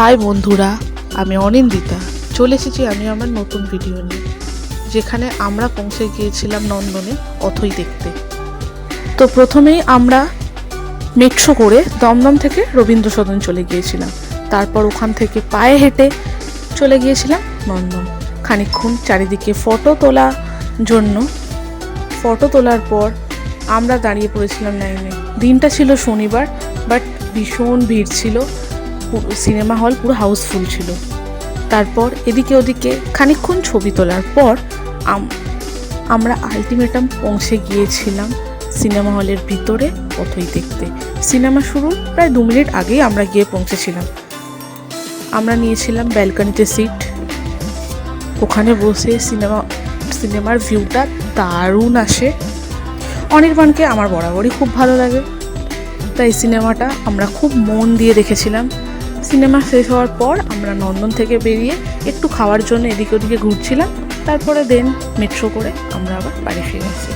High বন্ধুরা, আমি অনিন্দিতা। চলে এসেছি আমি আমার নতুন ভিডিও নিয়ে, যেখানে আমরা পৌঁছে গিয়েছিলাম নন্দনে অথৈ দেখতে। তো প্রথমেই আমরা মেট্রো করে দমদম থেকে রবীন্দ্র সদন চলে গিয়েছিলাম। তারপর ওখান থেকে পায়ে হেঁটে চলে গিয়েছিলাম নন্দন। খানিকক্ষণ চারিদিকে ফটো তোলার পর আমরা দাঁড়িয়ে পড়েছিলাম লাইনে। দিনটা ছিল শনিবার, বাট ভীষণ ভিড় ছিল। সিনেমা হল পুরো হাউসফুল ছিল। তারপর এদিকে ওদিকে খানিকক্ষণ ছবি তোলার পর আমরা আলটিমেটাম পৌঁছে গিয়েছিলাম সিনেমা হলের ভিতরে অথৈ দেখতে। সিনেমা শুরুর প্রায় 2 মিনিট আগেই আমরা গিয়ে পৌঁছেছিলাম। আমরা নিয়েছিলাম ব্যালকনিতে সিট। ওখানে বসে সিনেমার ভিউটা দারুণ আসে। অনির্বাণকে আমার বরাবরই খুব ভালো লাগে, তাই সিনেমাটা আমরা খুব মন দিয়ে দেখেছিলাম। সিনেমা শেষ হওয়ার পর আমরা নন্দন থেকে বেরিয়ে একটু খাওয়ার জন্য এদিকে ওদিকে ঘুরছিলাম। তারপরে মেট্রো করে আমরা আবার বাড়ি ফিরে আসি।